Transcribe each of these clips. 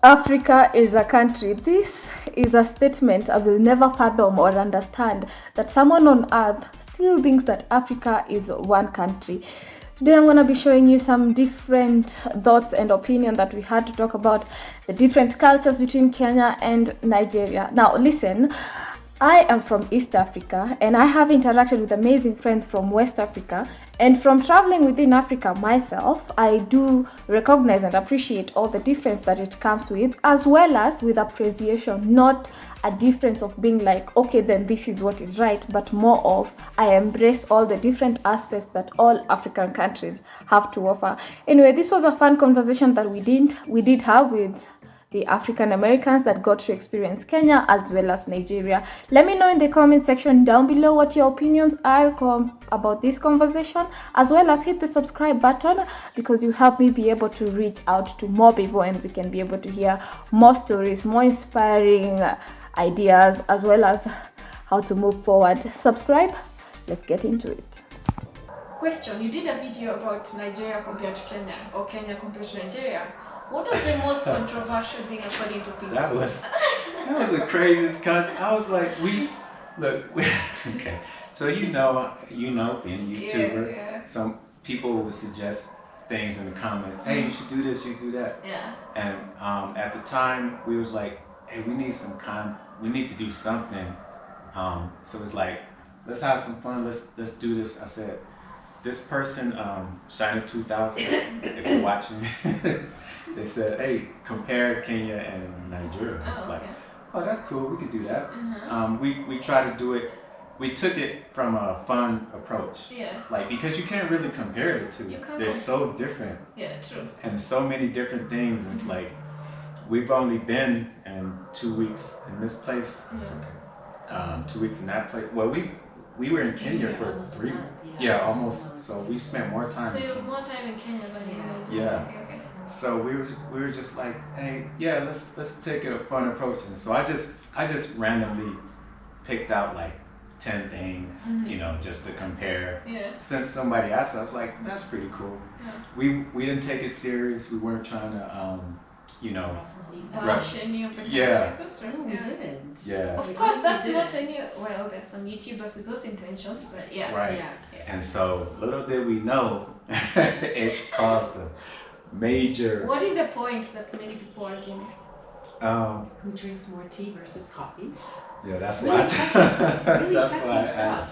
Africa is a country. This is a statement I will never fathom or understand, that someone on earth still thinks that Africa is one country. Today I'm going to be showing you some different thoughts and opinion that we had to talk about the different cultures between Kenya and Nigeria. Now listen, I am from East Africa and I have interacted with amazing friends from West Africa, and from traveling within Africa myself, I do recognize and appreciate all the difference that it comes with, as well as with appreciation, not a difference of being like, okay, then this is what is right, but more of I embrace all the different aspects that all African countries have to offer. Anyway, this was a fun conversation that we did have with the African Americans that got to experience Kenya as well as Nigeria. Let me know in the comment section down below what your opinions are about this conversation, as well as hit the subscribe button, because you help me be able to reach out to more people and we can be able to hear more stories, more inspiring ideas, as well as how to move forward. Subscribe, let's get into it. Question: you did a video about Nigeria compared to Kenya, or Kenya compared to Nigeria. What was the most controversial thing according to people? That was the craziest I was like, okay. So you know, being a YouTuber, some people would suggest things in the comments. Hey, you should do this, you should do that. Yeah. And at the time, we was like, hey, we need we need to do something. So it's like, let's have some fun. Let's do this. I said, this person, Shiny 2000, if you're watching. They said, hey, compare Kenya and Nigeria. It's like, oh, that's cool, we could do that. We try to do it, we took it from a fun approach. Yeah. Like, because you can't really compare the two. They're so different. Yeah, true. And so many different things. It's like, we've only been in 2 weeks in this place. 2 weeks in that place. Well, we were in Kenya for 3 weeks. Yeah, almost. So we spent more time in Kenya. So you have more time in Kenya than in Nigeria. Yeah. Okay. So we were just like, hey, yeah, let's take a fun approach. And so I just randomly picked out like 10 things, just to compare. Yeah. Since somebody asked, I was like, that's pretty cool. Yeah. We didn't take it serious. We weren't trying to rush any of the countries. Yeah. That's true. No, we didn't. Yeah. Of course, that's not any. Well, there's some YouTubers with those intentions, but yeah. Right. Yeah. And so little did we know, it caused a major. What is the point that many people are against? Who drinks more tea versus coffee? Yeah, that's Really why. really That's touchy why I stuff.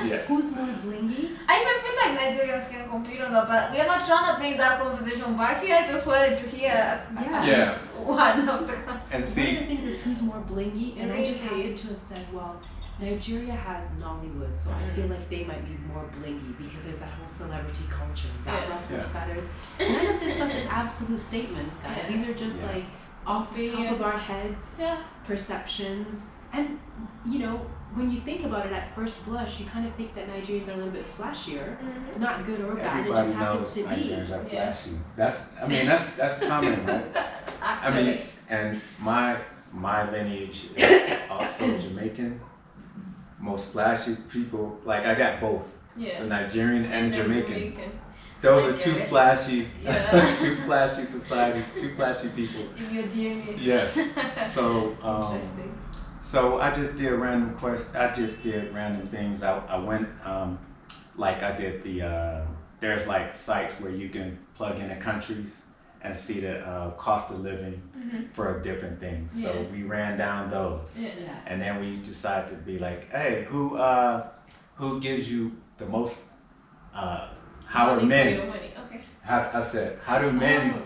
Yeah. Who's more blingy? I even feel like Nigerians can compete on that, but we are not trying to bring that conversation back here. I just wanted to hear at least one of the countries. And One of the see, things is who's more blingy, and I just Really? happened to have said, well, Nigeria has Nollywood, so I feel like they might be more blingy because there's that whole celebrity culture, that Yeah. ruffled Yeah. feathers. None of this stuff is absolute statements, guys. Yeah. These are just like off the top of Opinions. our heads, Yeah. perceptions. And when you think about it at first blush, you kind of think that Nigerians are a little bit flashier. Not good or bad, it everybody just happens knows to be. Nigerians are Yeah. flashy. That's common, right? Actually. And my lineage is also Jamaican. Most flashy people, like I got both, Yeah. the Nigerian and then Jamaican. Those are two flashy, Yeah. two flashy societies, two flashy people. In your DNA. Yes. So Interesting. so I just did random things. I went like I did there's like sites where you can plug in the countries and see the cost of living for different things. So Yeah. we ran down those. Yeah. Yeah. And then we decided to be like, hey, who gives you the most how are Money for men your money. Okay. I said, how do men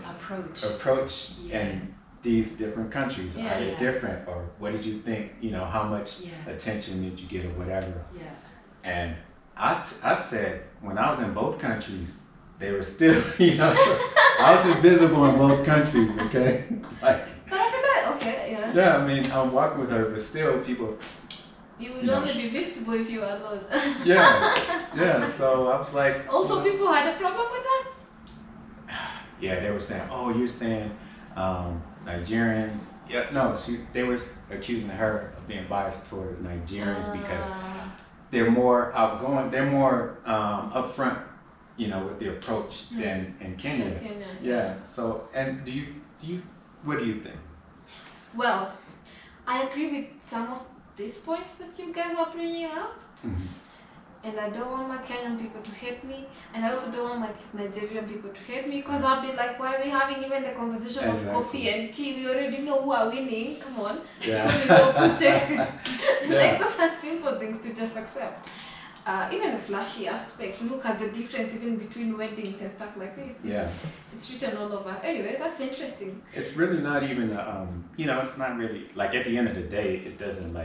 approach Yeah. in these different countries? Yeah. Are they Yeah. different, or what did you think? How much Yeah. attention did you get, or whatever? Yeah. And I said, when I was in both countries, they were still, I was invisible in both countries. Okay, like, But I feel like, okay, yeah. yeah, I mean, I'm walking with her, but still, people, You would You know. only be visible if you were alone. yeah. So I was like, Also, people had a problem with that? yeah, they were saying, oh, you're saying Nigerians. Yeah, no, they were accusing her of being biased toward Nigerians because they're more outgoing, they're more upfront, with the approach than in Kenya. Kenya. Yeah. So, and do you what do you think? Well, I agree with some of these points that you guys are bringing out. And I don't want my Kenyan people to hate me, and I also don't want my Nigerian people to hate me, because I'll be like, why are we having even the conversation of coffee and tea? We already know who are winning. Come on. Yeah. Because we go like, those are simple things to just accept. Even the flashy aspect, look at the difference even between weddings and stuff like this. It's written all over. Anyway, that's interesting. It's really not even, it's not really, like at the end of the day, it doesn't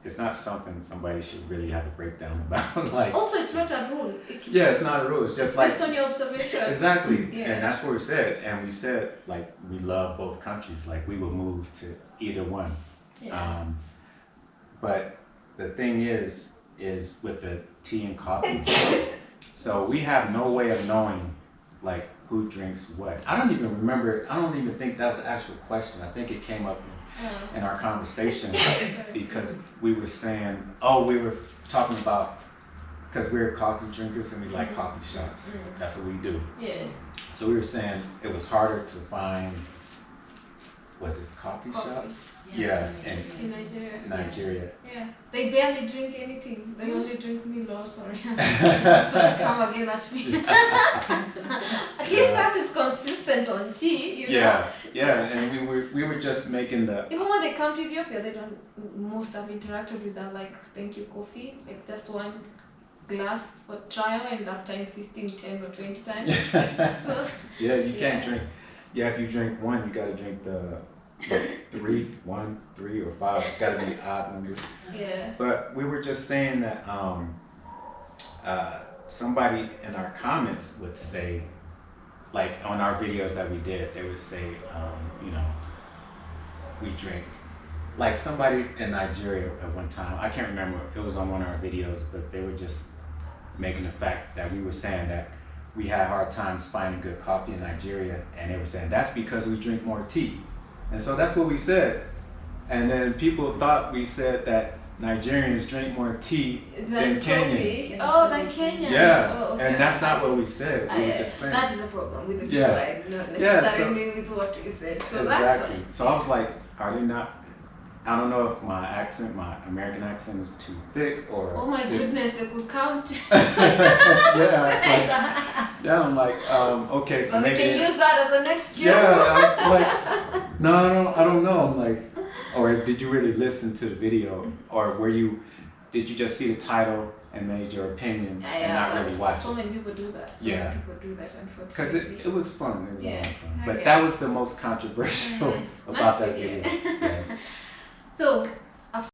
it's not something somebody should really have a breakdown about. Like, also, it's not a rule. It's not a rule. It's just based on your observation. Exactly. Yeah. And that's what we said. And we said, like, we love both countries. Like, we would move to either one. Yeah. But the thing is with the tea and coffee. So we have no way of knowing, like, who drinks what. I don't even remember. I don't even think that was an actual question. I think it came up in our conversation because we were saying, we were talking about, because we're coffee drinkers and we like coffee shops. That's what we do. Yeah. So we were saying it was harder to find, was it coffee shops? Yeah, in Nigeria. Nigeria. Yeah. They barely drink anything. They only drink Milo, sorry. But come again at me. At least us is consistent on tea, you know. Yeah, and we were just making the... Even when they come to Ethiopia, they don't, most have interacted with that, like, thank you coffee, like just one glass for trial, and after insisting 10 or 20 times. So, you can't drink. Yeah, if you drink one, you gotta drink the 3, 3, or 5. It's gotta be odd numbers. Yeah. But we were just saying that somebody in our comments would say, like on our videos that we did, they would say, we drink. Like somebody in Nigeria at one time, I can't remember, it was on one of our videos, but they were just making the fact that we were saying that we had hard times finding good coffee in Nigeria, and they were saying that's because we drink more tea. And so that's what we said. And then people thought we said that Nigerians drink more tea than Kenyans. Oh, than Kenyans. Yeah, oh, okay. And that's not what we said. We were just saying. That is a problem with the people, not necessarily with what we said. So that's fine. So I was like, are they not? I don't know if my accent, my American accent is too thick or... Oh my goodness, they could count. I'm like, okay, so maybe... we can use that as an excuse. Yeah, I'm like, no, I don't know. I'm like, or did you really listen to the video? Or did you just see the title and made your opinion and not really watch it? So many people do that. So many people do that, unfortunately. Because it was fun. It was a lot of fun. But that was the most controversial about that video.